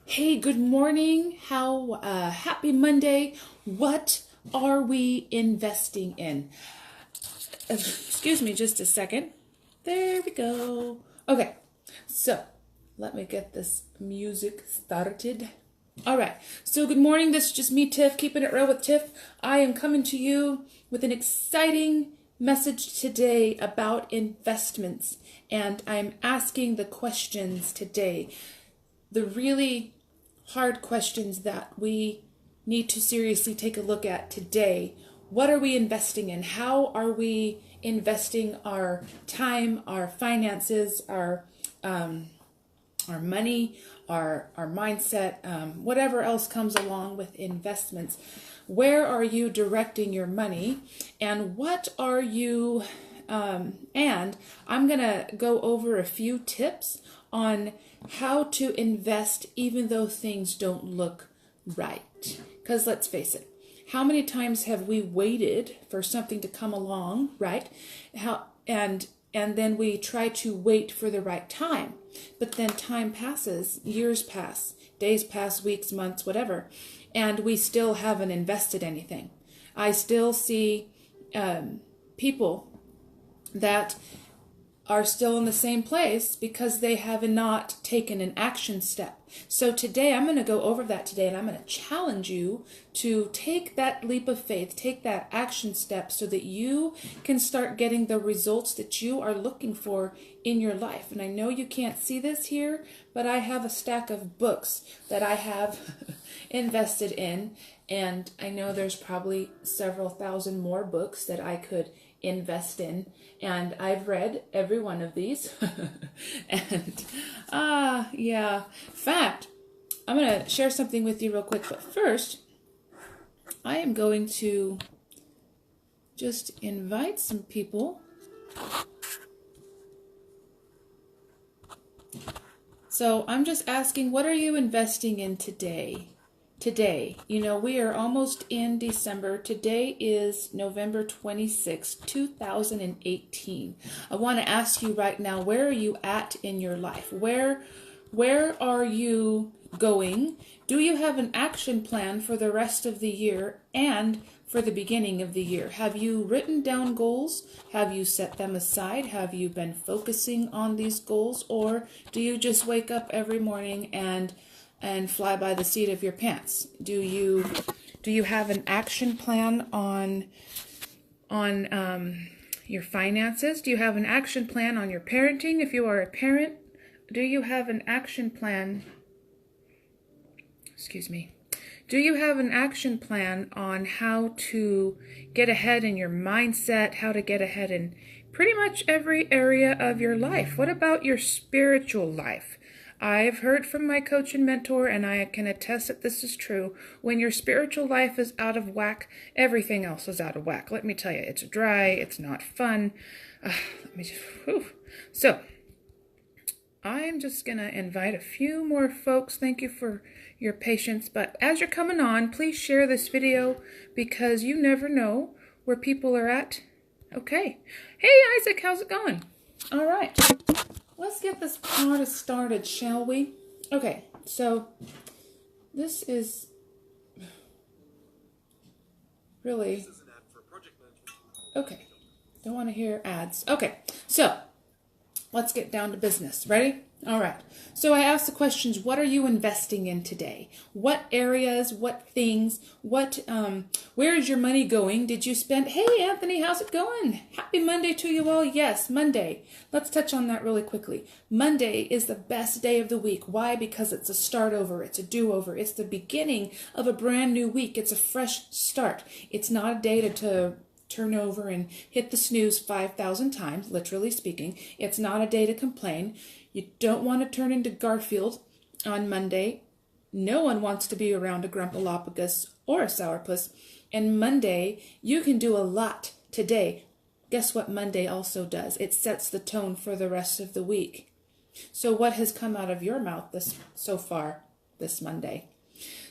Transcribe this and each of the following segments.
Hey, good morning. Happy Monday. What are we investing in? Excuse me just a second. There we go. Okay, so let me get this music started. All right, so good morning. This is just me, Tiff, keeping it real with Tiff. I am coming to you with an exciting message today about investments, and I'm asking the questions today, the really hard questions that we need to seriously take a look at today. What are we investing in? How are we investing our time, our finances, our money, our mindset, whatever else comes along with investments? Where are you directing your money, and what are you and I'm gonna go over a few tips on how to invest even though things don't look right. Because let's face it, how many times have we waited for something to come along, right? And then we try to wait for the right time. But then time passes, years pass, days pass, weeks, months, whatever, and we still haven't invested anything. I still see people that are still in the same place because they have not taken an action step. So today I'm going to go over that today, and I'm going to challenge you to take that leap of faith, take that action step so that you can start getting the results that you are looking for in your life. And I know you can't see this here, but I have a stack of books that I have invested in, and I know there's probably several thousand more books that I could invest in, and I've read every one of these. And yeah, in fact, I'm going to share something with you real quick, but first I am going to just invite some people. So I'm just asking, what are you investing in today? Today, we are almost in December. Today is November 26, 2018. I want to ask you right now, where are you at in your life? Where are you going? Do you have an action plan for the rest of the year and for the beginning of the year? Have you written down goals? Have you set them aside? Have you been focusing on these goals? Or do you just wake up every morning and fly by the seat of your pants? Do you have an action plan on your finances? Do you have an action plan on your parenting if you are a parent? Do you have an action plan? Do you have an action plan on how to get ahead in your mindset, how to get ahead in pretty much every area of your life? What about your spiritual life? I've heard from my coach and mentor, and I can attest that this is true. When your spiritual life is out of whack, everything else is out of whack. Let me tell you, it's dry, it's not fun. So, I'm just going to invite a few more folks. Thank you for your patience. But as you're coming on, please share this video because you never know where people are at. Okay. Hey, Isaac, how's it going? All right. Let's get this party started, shall we? Okay, so this is really... Okay, don't want to hear ads. Okay, so let's get down to business. Ready? All right. So I asked the questions, what are you investing in today? What areas, what things, where is your money going? Did you spend, hey Anthony, how's it going? Happy Monday to you all. Yes, Monday. Let's touch on that really quickly. Monday is the best day of the week. Why? Because it's a start over. It's a do-over. It's the beginning of a brand new week. It's a fresh start. It's not a day to turn over and hit the snooze 5,000 times, literally speaking. It's not a day to complain. You don't want to turn into Garfield on Monday. No one wants to be around a Grumpalopagus or a Sourpuss. And Monday, you can do a lot today. Guess what Monday also does? It sets the tone for the rest of the week. So what has come out of your mouth so far this Monday?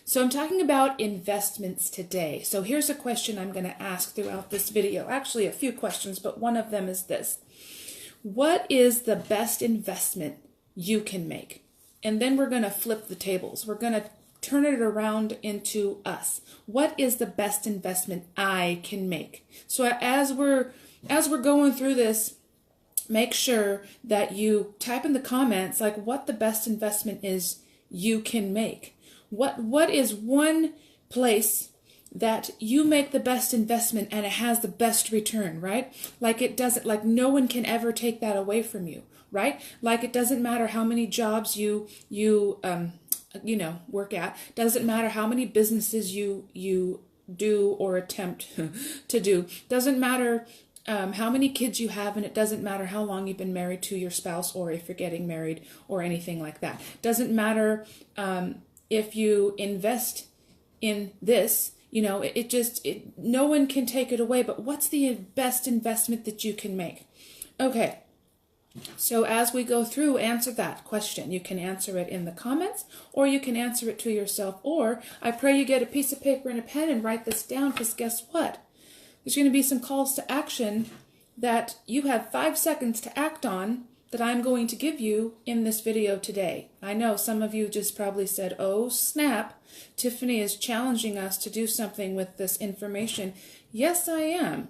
So I'm talking about investments today. So here's a question I'm going to ask throughout this video. Actually, a few questions, but one of them is this. What is the best investment you can make? And then we're going to flip the tables. We're going to turn it around into us. What is the best investment I can make? So as we're going through this, make sure that you type in the comments like what the best investment is you can make. What is one place that you make the best investment and it has the best return, right? Like it doesn't, like no one can ever take that away from you, right? Like it doesn't matter how many jobs you work at. Doesn't matter how many businesses you do or attempt to do. Doesn't matter how many kids you have, and it doesn't matter how long you've been married to your spouse or if you're getting married or anything like that. Doesn't matter if you invest in this, no one can take it away, but what's the best investment that you can make? Okay. So as we go through, answer that question. You can answer it in the comments, or you can answer it to yourself, or I pray you get a piece of paper and a pen and write this down, because guess what? There's going to be some calls to action that you have 5 seconds to act on that I'm going to give you in this video today. I know some of you just probably said, oh snap, Tiffany is challenging us to do something with this information. Yes, I am.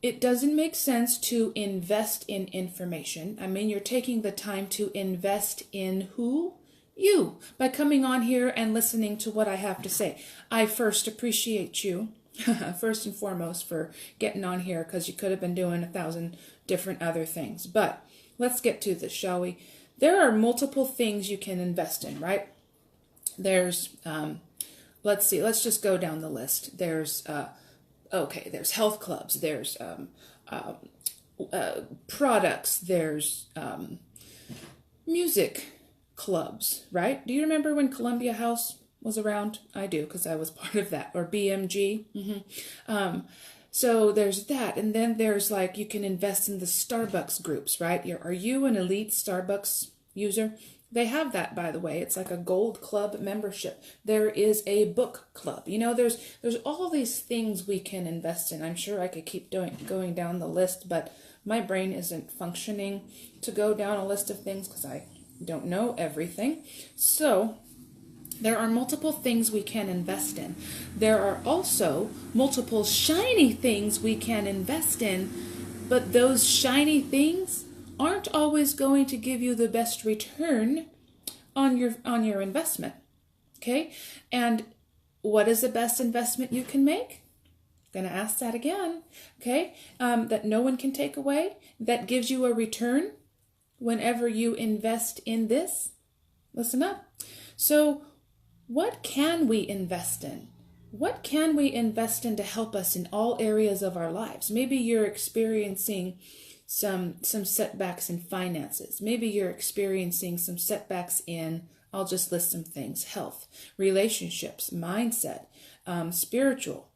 It doesn't make sense to invest in information. I mean, you're taking the time to invest in who? You, by coming on here and listening to what I have to say. I first appreciate you, first and foremost, for getting on here, because you could have been doing 1,000 different other things. But let's get to this, shall we? There are multiple things you can invest in, right? There's, let's see, let's just go down the list. There's, there's health clubs, there's products, there's music clubs, right? Do you remember when Columbia House was around? I do, because I was part of that, or BMG. So there's that, and then there's like, you can invest in the Starbucks groups, right? Are you an elite Starbucks user? They have that, by the way. It's like a gold club membership. There is a book club. There's all these things we can invest in. I'm sure I could keep going down the list, but my brain isn't functioning to go down a list of things because I don't know everything. So there are multiple things we can invest in. There are also multiple shiny things we can invest in, but those shiny things aren't always going to give you the best return on your investment. Okay? And what is the best investment you can make? I'm going to ask that again. Okay? That no one can take away, that gives you a return whenever you invest in this. Listen up. So what can we invest in? What can we invest in to help us in all areas of our lives? Maybe you're experiencing some setbacks in finances. Maybe you're experiencing some setbacks in, I'll just list some things: health, relationships, mindset, spiritual,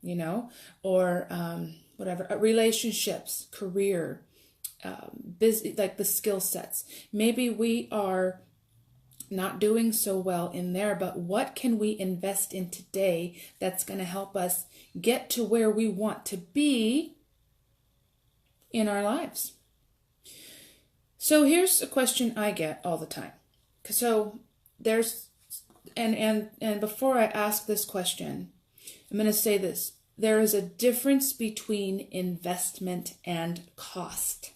or whatever, relationships, career, busy, like the skill sets. Maybe we are not doing so well in there, but what can we invest in today that's going to help us get to where we want to be in our lives? So here's a question I get all the time. So there's, and before I ask this question, I'm going to say this. There is a difference between investment and cost.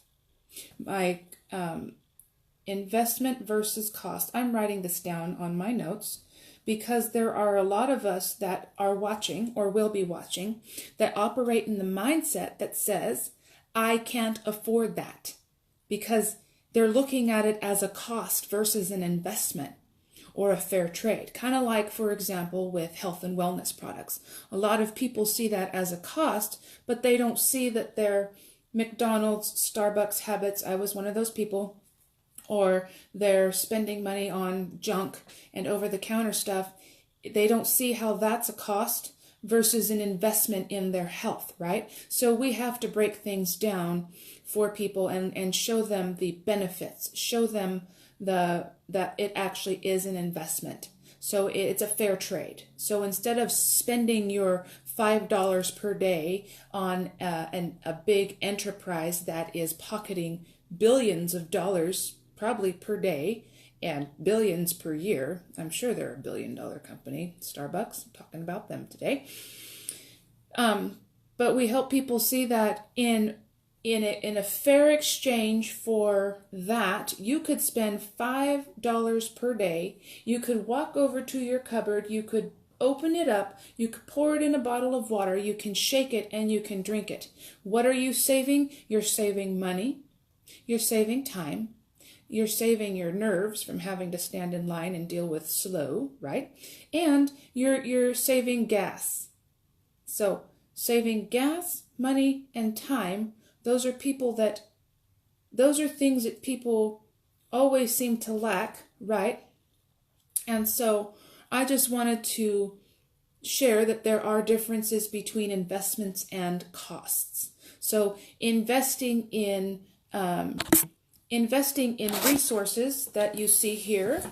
Investment versus cost. I'm writing this down on my notes because there are a lot of us that are watching or will be watching that operate in the mindset that says, I can't afford that, because they're looking at it as a cost versus an investment or a fair trade. Kind of like, for example, with health and wellness products. A lot of people see that as a cost, but they don't see that their McDonald's, Starbucks habits, I was one of those people, or they're spending money on junk and over-the-counter stuff. They don't see how that's a cost versus an investment in their health, right? So we have to break things down for people and show them the benefits, show them that it actually is an investment. So it's a fair trade. So instead of spending your $5 per day on a big enterprise that is pocketing billions of dollars probably per day and billions per year. I'm sure they're a billion-dollar company, Starbucks, I'm talking about them today. But we help people see that in a fair exchange for that, you could spend $5 per day. You could walk over to your cupboard. You could open it up. You could pour it in a bottle of water. You can shake it and you can drink it. What are you saving? You're saving money. You're saving time. You're saving your nerves from having to stand in line and deal with slow, right? And you're saving gas. So saving gas, money, and time, those are things that people always seem to lack, right? And so I just wanted to share that there are differences between investments and costs. So investing in resources that you see here,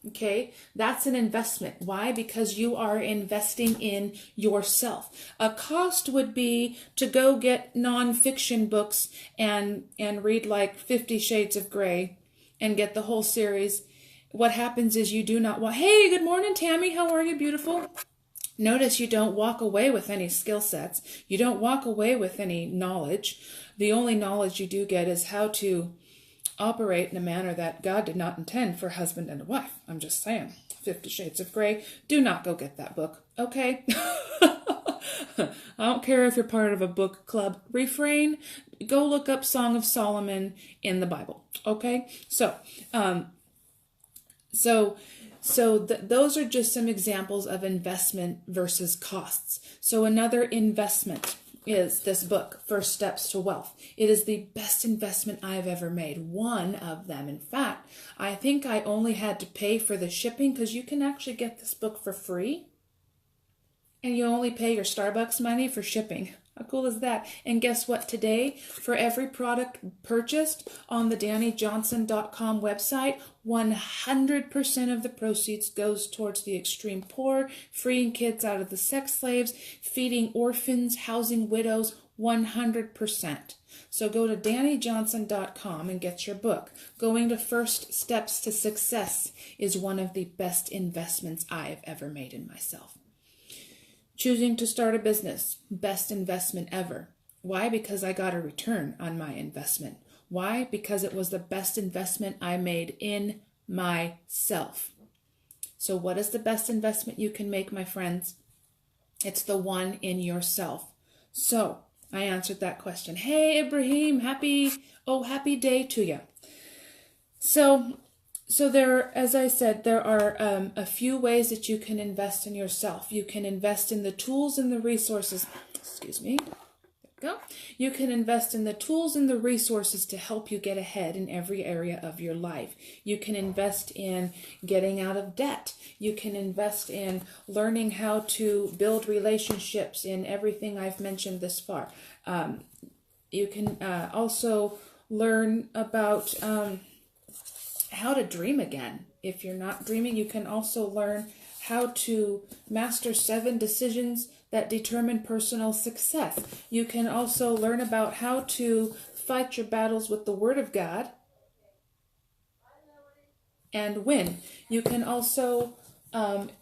okay, that's an investment. Why? Because you are investing in yourself. A cost would be to go get nonfiction books and read like 50 Shades of Grey and get the whole series. What happens is you do not want, hey, good morning, Tammy. How are you, beautiful? Notice you don't walk away with any skill sets. You don't walk away with any knowledge. The only knowledge you do get is how to operate in a manner that God did not intend for a husband and a wife. I'm just saying. 50 Shades of Grey. Do not go get that book, okay? I don't care if you're part of a book club. Refrain. Go look up Song of Solomon in the Bible, okay? Those are just some examples of investment versus costs. So another investment is this book, First Steps to Wealth. It is the best investment I've ever made. One of them. In fact, I think I only had to pay for the shipping because you can actually get this book for free. And you only pay your Starbucks money for shipping. How cool is that? And guess what? Today, for every product purchased on the DannyJohnson.com website, 100% of the proceeds goes towards the extreme poor, freeing kids out of the sex slaves, feeding orphans, housing widows, 100%. So go to DannyJohnson.com and get your book. Going to First Steps to Success is one of the best investments I have ever made in myself. Choosing to start a business, best investment ever. Why? Because I got a return on my investment. Why? Because it was the best investment I made in myself. So what is the best investment you can make, my friends? It's the one in yourself. So I answered that question. Hey, Ibrahim, happy day to you. So there, as I said, there are a few ways that you can invest in yourself. You can invest in the tools and the resources. Excuse me. There we go. You can invest in the tools and the resources to help you get ahead in every area of your life. You can invest in getting out of debt. You can invest in learning how to build relationships in everything I've mentioned this far. You can also learn about how to dream again. If you're not dreaming, you can also learn how to master 7 decisions that determine personal success. You can also learn about how to fight your battles with the Word of God and win. You can also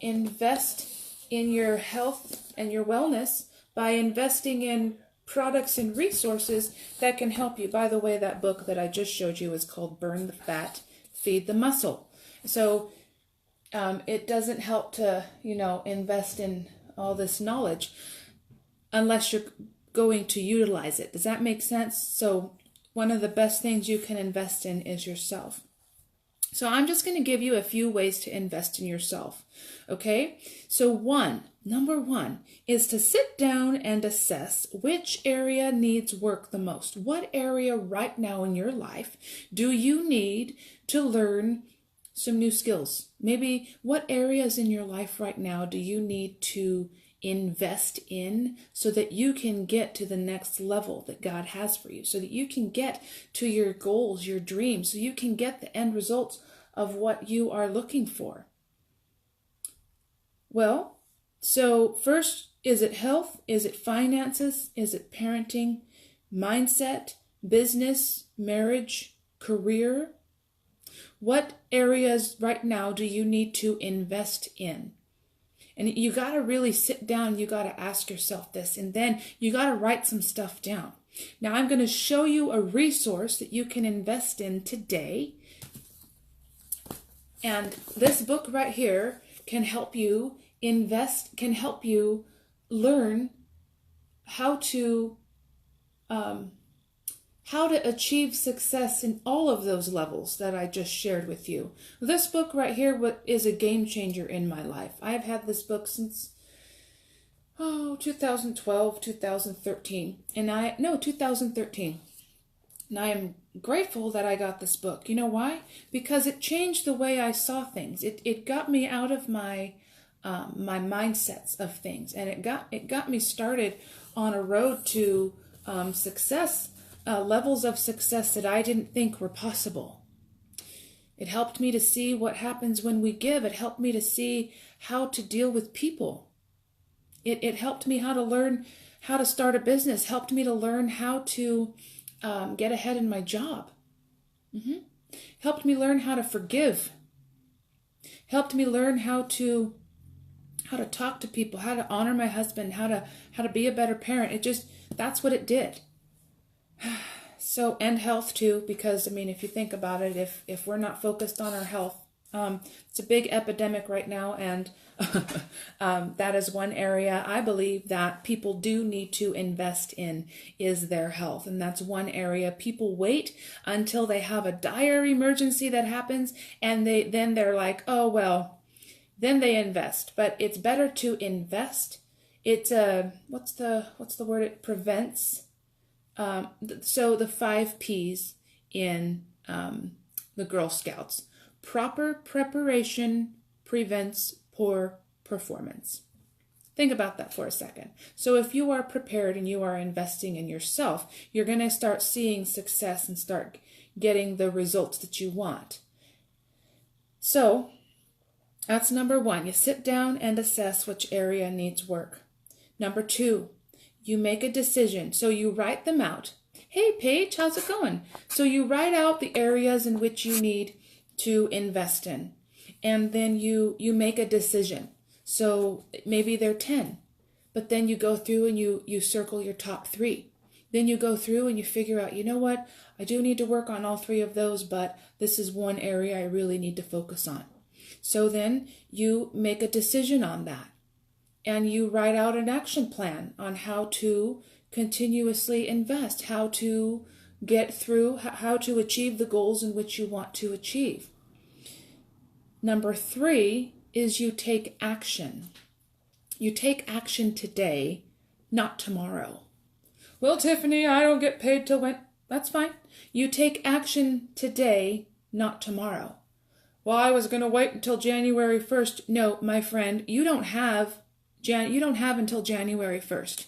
invest in your health and your wellness by investing in products and resources that can help you. By the way, that book that I just showed you is called Burn the Fat, Feed the Muscle. So it doesn't help to, invest in all this knowledge unless you're going to utilize it. Does that make sense? So one of the best things you can invest in is yourself. So I'm just going to give you a few ways to invest in yourself. Okay? So number one is to sit down and assess which area needs work the most. What area right now in your life do you need to learn some new skills? Maybe what areas in your life right now do you need to invest in so that you can get to the next level that God has for you, so that you can get to your goals, your dreams, so you can get the end results of what you are looking for? Well, so first, is it health? Is it finances? Is it parenting, mindset, business, marriage, career? What areas right now do you need to invest in? And you got to really sit down. You got to ask yourself this, and then you got to write some stuff down. Now I'm going to show you a resource that you can invest in today. And this book right here can help you invest, can help you learn how to achieve success in all of those levels that I just shared with you. This book right here is a game changer in my life. I've had this book since 2012, 2013. 2013. And I am grateful that I got this book. You know why? Because it changed the way I saw things. It got me out of my my mindsets of things, and it got me started on a road to success, levels of success that I didn't think were possible. It helped me to see what happens when we give. It helped me to see how to deal with people. It helped me how to learn how to start a business, helped me to learn how to get ahead in my job. Helped me learn how to forgive. Helped me learn how to talk to people, how to honor my husband, how to be a better parent. That's what it did. So, and health too, because if you think about it, if we're not focused on our health, it's a big epidemic right now, and that is one area I believe that people do need to invest in, is their health. And that's one area people wait until they have a dire emergency that happens, and then they're like, oh well, then they invest. But it's better to invest. It's what's the word? It prevents. So the 5 P's in the Girl Scouts. Proper preparation prevents poor performance. Think about that for a second. So if you are prepared and you are investing in yourself, you're going to start seeing success and start getting the results that you want. So that's number 1. You sit down and assess which area needs work. Number 2, you make a decision. So you write them out. Hey, Paige, how's it going? So you write out the areas in which you need to invest in. And then you make a decision. So maybe they're 10. But then you go through and you circle your top 3. Then you go through and you figure out, you know what? I do need to work on all 3 of those, but this is one area I really need to focus on. So then you make a decision on that. And you write out an action plan on how to continuously invest, how to get through, how to achieve the goals in which you want to achieve. Number 3 is you take action. You take action today, not tomorrow. Well, Tiffany, I don't get paid till when? That's fine. You take action today, not tomorrow. Well, I was going to wait until January 1st. No, my friend, you don't have until January 1st.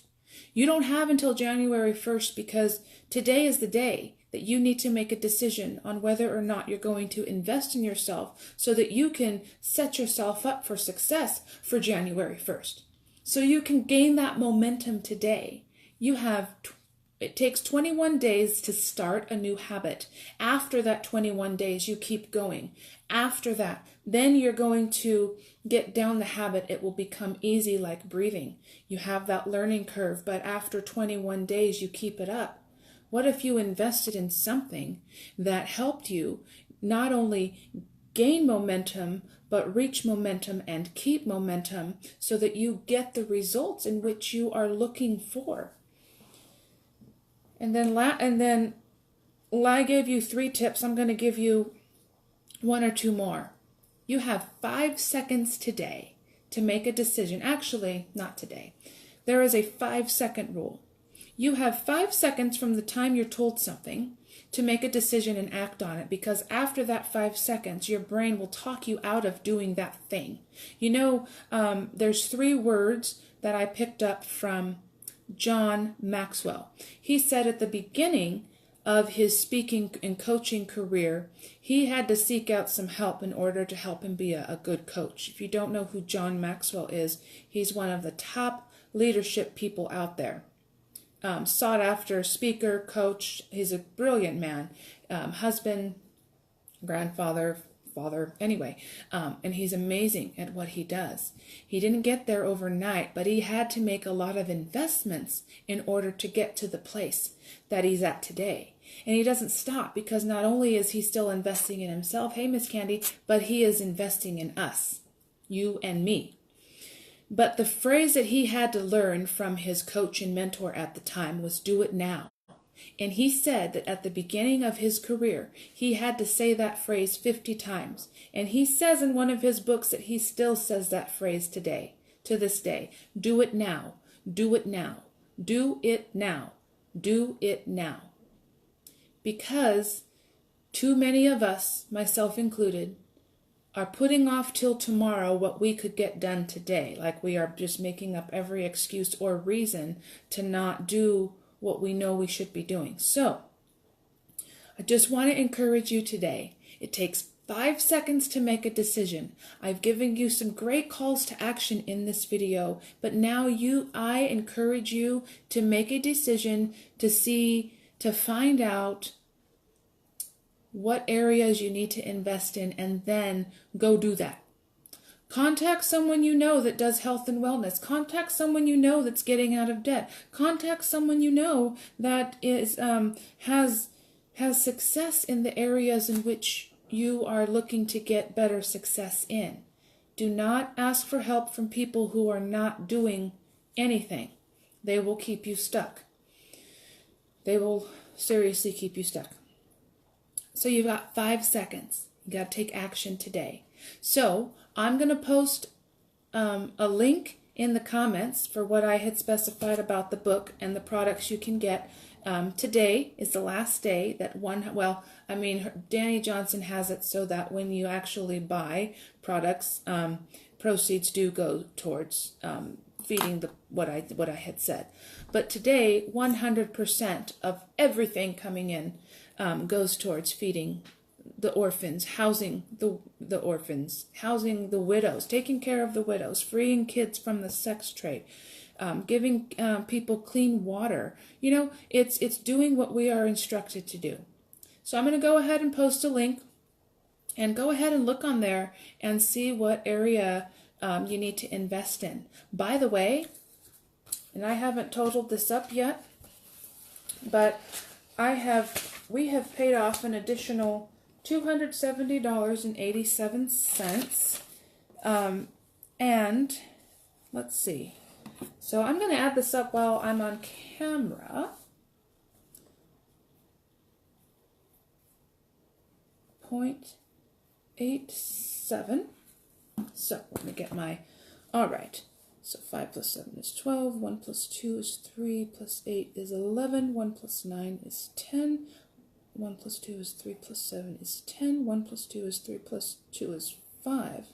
You don't have until January 1st, because today is the day that you need to make a decision on whether or not you're going to invest in yourself so that you can set yourself up for success for January 1st. So you can gain that momentum today. It takes 21 days to start a new habit. After that 21 days, you keep going. After that, then you're going to get down the habit. It will become easy, like breathing. You have that learning curve, but after 21 days, you keep it up. What if you invested in something that helped you not only gain momentum, but reach momentum and keep momentum so that you get the results in which you are looking for? And then I gave you 3 tips. I'm going to give you 1 or 2 more. You have 5 seconds today to make a decision. Actually, not today. There is a 5-second rule. You have 5 seconds from the time you're told something to make a decision and act on it, because after that 5 seconds, your brain will talk you out of doing that thing. There's 3 words that I picked up from John Maxwell. He said at the beginning of his speaking and coaching career, he had to seek out some help in order to help him be a good coach. If you don't know who John Maxwell is, he's one of the top leadership people out there. Sought after speaker, coach. He's a brilliant man. Husband, grandfather, father, anyway. And he's amazing at what he does. He didn't get there overnight, but he had to make a lot of investments in order to get to the place that he's at today. And he doesn't stop, because not only is he still investing in himself, hey, Miss Candy, but he is investing in us, you and me. But the phrase that he had to learn from his coach and mentor at the time was do it now. And he said that at the beginning of his career, he had to say that phrase 50 times. And he says in one of his books that he still says that phrase today, to this day. Do it now. Do it now. Do it now. Do it now. Because too many of us, myself included, are putting off till tomorrow what we could get done today. Like we are just making up every excuse or reason to not do what we know we should be doing. So, I just want to encourage you today. It takes 5 seconds to make a decision. I've given you some great calls to action in this video, but now I encourage you to make a decision to find out what areas you need to invest in, and then go do that. Contact someone you know that does health and wellness. Contact someone you know that's getting out of debt. Contact someone you know that is has success in the areas in which you are looking to get better success in. Do not ask for help from people who are not doing anything. They will keep you stuck. They will seriously keep you stuck. So you've got 5 seconds. You got to take action today. So I'm going to post a link in the comments for what I had specified about the book and the products you can get. Today is the last day that Danny Johnson has it so that when you actually buy products, proceeds do go towards feeding what I had said. But today, 100% of everything coming in goes towards feeding the orphans, housing the orphans, housing the widows, taking care of the widows, freeing kids from the sex trade, giving people clean water. You know, it's doing what we are instructed to do. So I'm going to go ahead and post a link, and go ahead and look on there and see what area you need to invest in. By the way, and I haven't totaled this up yet, but we have paid off an additional $270.87. And let's see. So I'm going to add this up while I'm on camera. 0.87. So let me get all right. So 5 plus 7 is 12, 1 plus 2 is 3, plus 8 is 11, 1 plus 9 is 10, 1 plus 2 is 3 plus 7 is 10, 1 plus 2 is 3 plus 2 is 5.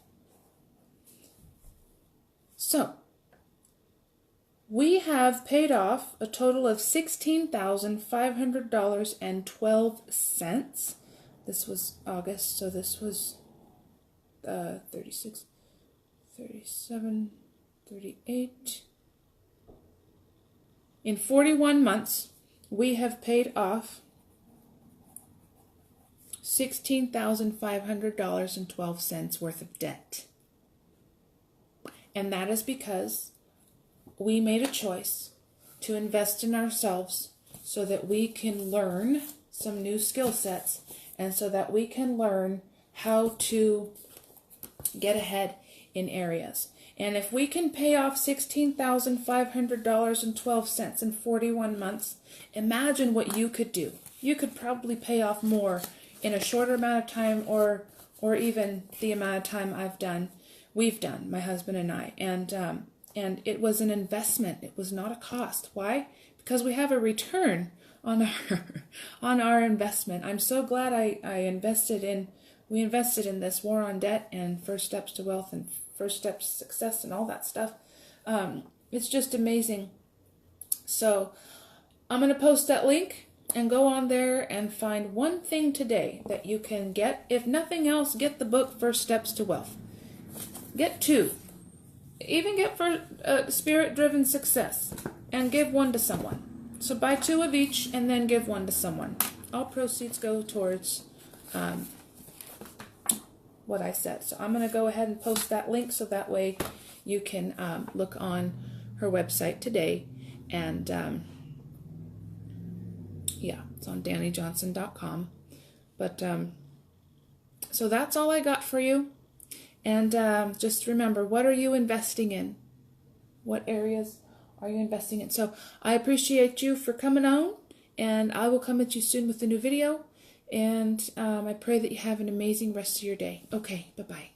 So, we have paid off a total of $16,500.12. This was August, so this was 36, 37, 38. In 41 months, we have paid off $16,500.12 worth of debt. And that is because we made a choice to invest in ourselves so that we can learn some new skill sets, and so that we can learn how to get ahead in areas. And if we can pay off $16,500.12 in 41 months, imagine what you could do. You could probably pay off more in a shorter amount of time, or even the amount of time we've done, my husband and I. And it was an investment. It was not a cost. Why? Because we have a return on our investment. I'm so glad we invested in this War on Debt and First Steps to Wealth and First Steps to Success and all that stuff. It's just amazing. So I'm going to post that link, and go on there and find one thing today that you can get. If nothing else, get the book First Steps to Wealth. Get 2. Even get for Spirit-Driven Success, and give 1 to someone. So buy 2 of each and then give 1 to someone. All proceeds go towards what I said. So I'm going to go ahead and post that link so that way you can look on her website today. And yeah, it's on DannyJohnson.com. But so that's all I got for you. And just remember, what are you investing in? What areas are you investing in? So I appreciate you for coming on, and I will come at you soon with a new video. And I pray that you have an amazing rest of your day. Okay, bye-bye.